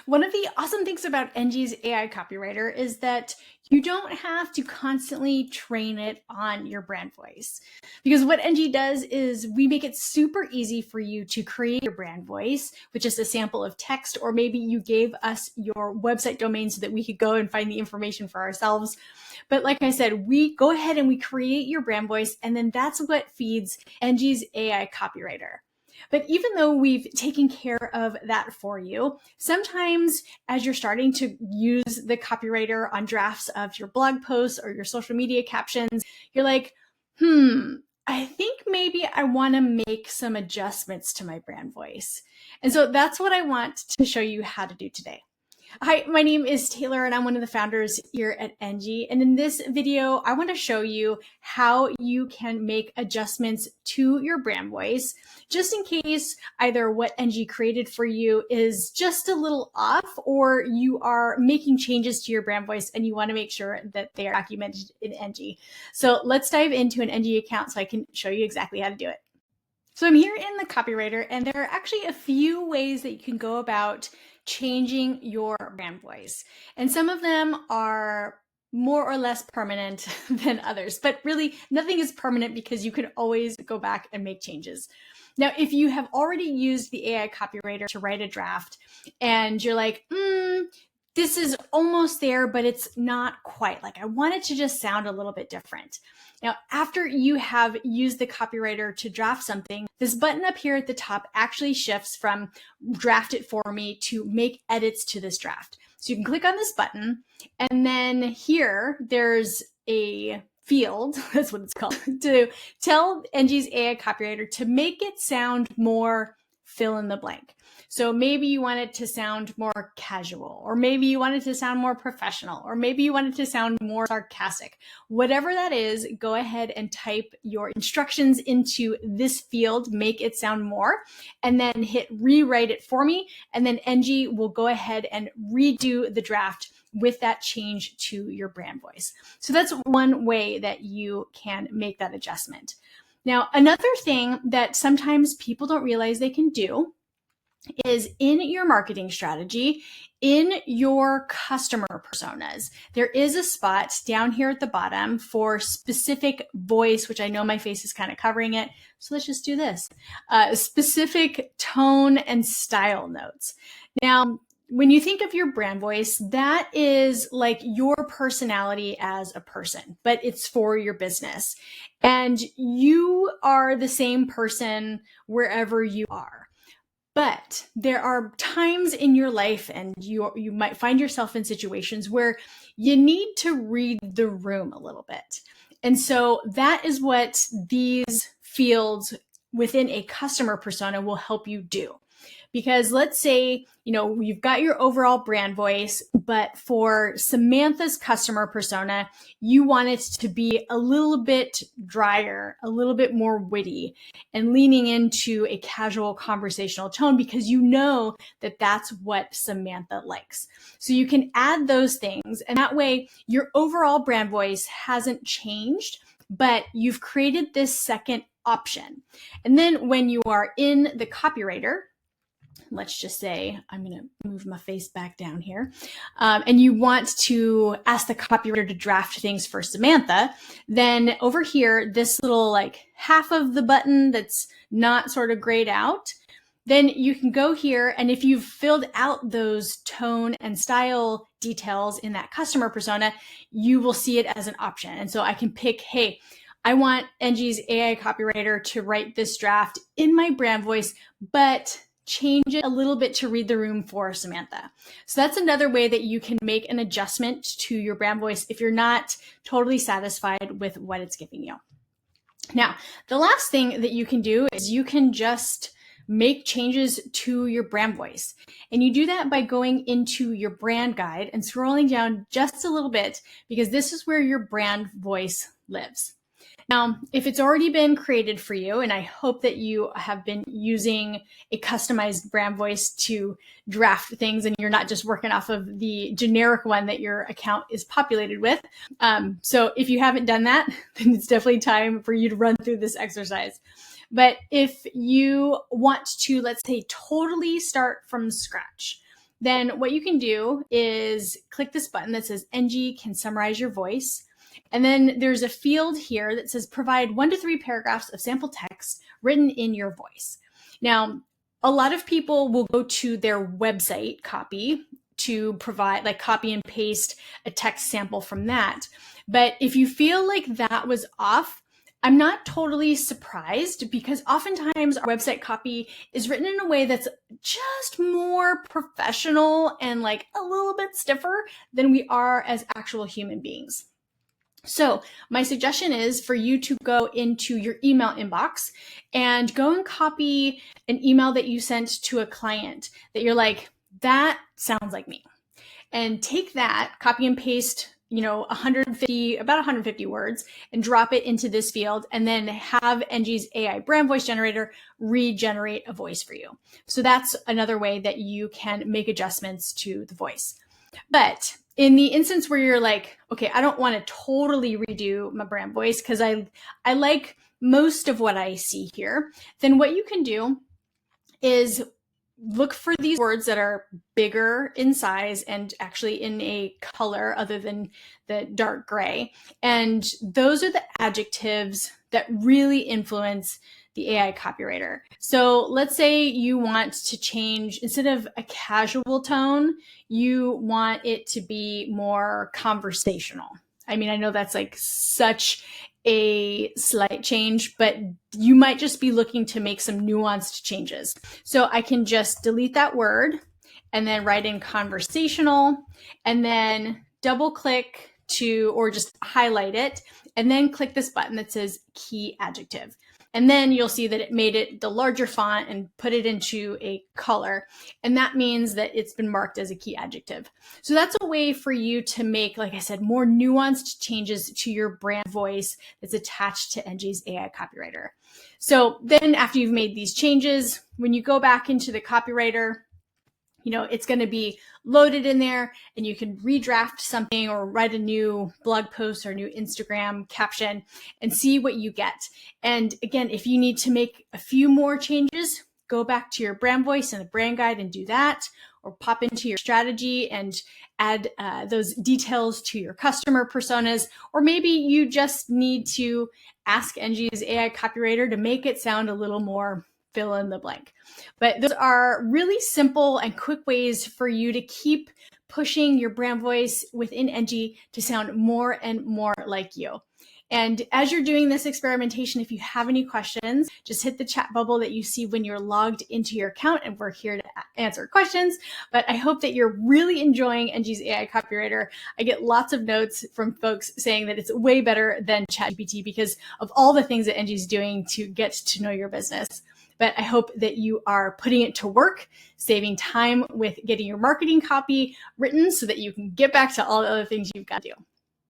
One of the awesome things about Enji's AI copywriter is that you don't have to constantly train it on your brand voice. Because what Enji does is we make it super easy for you to create your brand voice with just a sample of text, or maybe you gave us your website domain so that we could go and find the information for ourselves. But like I said, we go ahead and we create your brand voice, and then that's what feeds Enji's AI copywriter. But even though we've taken care of that for you, sometimes as you're starting to use the copywriter on drafts of your blog posts or your social media captions, you're like, I think maybe I want to make some adjustments to my brand voice. And so that's what I want to show you how to do today. Hi, my name is Taylor and I'm one of the founders here at Enji. And in this video, I want to show you how you can make adjustments to your brand voice, just in case either what Enji created for you is just a little off, or you are making changes to your brand voice and you want to make sure that they are documented in Enji. So let's dive into an Enji account so I can show you exactly how to do it. So I'm here in the copywriter, and there are actually a few ways that you can go about changing your brand voice. And some of them are more or less permanent than others, but really nothing is permanent because you can always go back and make changes. Now, if you have already used the AI copywriter to write a draft and you're like, this is almost there, but it's not quite, like I want it to just sound a little bit different. Now, after you have used the copywriter to draft something, this button up here at the top actually shifts from draft it for me to make edits to this draft. So you can click on this button, and then here there's a field, that's what it's called, to tell Enji's AI copywriter to make it sound more fill in the blank. So maybe you want it to sound more casual, or maybe you want it to sound more professional, or maybe you want it to sound more sarcastic. Whatever that is, go ahead and type your instructions into this field, make it sound more, and then hit rewrite it for me. And then Enji will go ahead and redo the draft with that change to your brand voice. So that's one way that you can make that adjustment. Now, another thing that sometimes people don't realize they can do is in your marketing strategy, in your customer personas, there is a spot down here at the bottom for specific voice, which I know my face is kind of covering it. So let's just do this. Specific tone and style notes. Now, when you think of your brand voice, that is like your personality as a person, but it's for your business. And you are the same person wherever you are. But there are times in your life, and you might find yourself in situations where you need to read the room a little bit. And so that is what these fields within a customer persona will help you do. Because let's say, you've got your overall brand voice, but for Samantha's customer persona, you want it to be a little bit drier, a little bit more witty, and leaning into a casual conversational tone because you know that that's what Samantha likes. So you can add those things, and that way your overall brand voice hasn't changed, but you've created this second option. And then when you are in the copywriter, let's just say, I'm going to move my face back down here, and you want to ask the copywriter to draft things for Samantha, then over here, this little like half of the button that's not sort of grayed out, then you can go here, and if you've filled out those tone and style details in that customer persona, you will see it as an option. And so I can pick, hey, I want Enji's AI copywriter to write this draft in my brand voice, but change it a little bit to read the room for Samantha. So that's another way that you can make an adjustment to your brand voice if you're not totally satisfied with what it's giving you. Now, the last thing that you can do is you can just make changes to your brand voice. And you do that by going into your brand guide and scrolling down just a little bit, because this is where your brand voice lives. Now, if it's already been created for you, and I hope that you have been using a customized brand voice to draft things and you're not just working off of the generic one that your account is populated with. So if you haven't done that, then it's definitely time for you to run through this exercise. But if you want to, let's say, totally start from scratch, then what you can do is click this button that says Enji can summarize your voice. And then there's a field here that says provide 1 to 3 paragraphs of sample text written in your voice. Now, a lot of people will go to their website copy to provide, like, copy and paste a text sample from that. But if you feel like that was off, I'm not totally surprised, because oftentimes our website copy is written in a way that's just more professional and like a little bit stiffer than we are as actual human beings. So my suggestion is for you to go into your email inbox and go and copy an email that you sent to a client that you're like, that sounds like me. And take that, copy and paste, about 150 words, and drop it into this field, and then have Enji's AI brand voice generator regenerate a voice for you. So that's another way that you can make adjustments to the voice. But in the instance where you're like, okay, I don't want to totally redo my brand voice because I like most of what I see here, then what you can do is look for these words that are bigger in size and actually in a color other than the dark gray. And those are the adjectives that really influence the AI copywriter. So let's say you want to change, instead of a casual tone, you want it to be more conversational. I mean, I know that's like such a slight change, but you might just be looking to make some nuanced changes. So I can just delete that word and then write in conversational, and then double click to, or just highlight it, and then click this button that says key adjective. And then you'll see that it made it the larger font and put it into a color. And that means that it's been marked as a key adjective. So that's a way for you to make, like I said, more nuanced changes to your brand voice that's attached to Enji's AI copywriter. So then after you've made these changes, when you go back into the copywriter, it's going to be loaded in there, and you can redraft something or write a new blog post or new Instagram caption and see what you get. And again, if you need to make a few more changes, go back to your brand voice and the brand guide and do that, or pop into your strategy and add those details to your customer personas. Or maybe you just need to ask Enji's AI copywriter to make it sound a little more fill in the blank. But those are really simple and quick ways for you to keep pushing your brand voice within Enji to sound more and more like you. And as you're doing this experimentation, if you have any questions, just hit the chat bubble that you see when you're logged into your account, and we're here to answer questions. But I hope that you're really enjoying Enji's AI copywriter. I get lots of notes from folks saying that it's way better than ChatGPT because of all the things that Enji's doing to get to know your business. But I hope that you are putting it to work, saving time with getting your marketing copy written so that you can get back to all the other things you've got to do.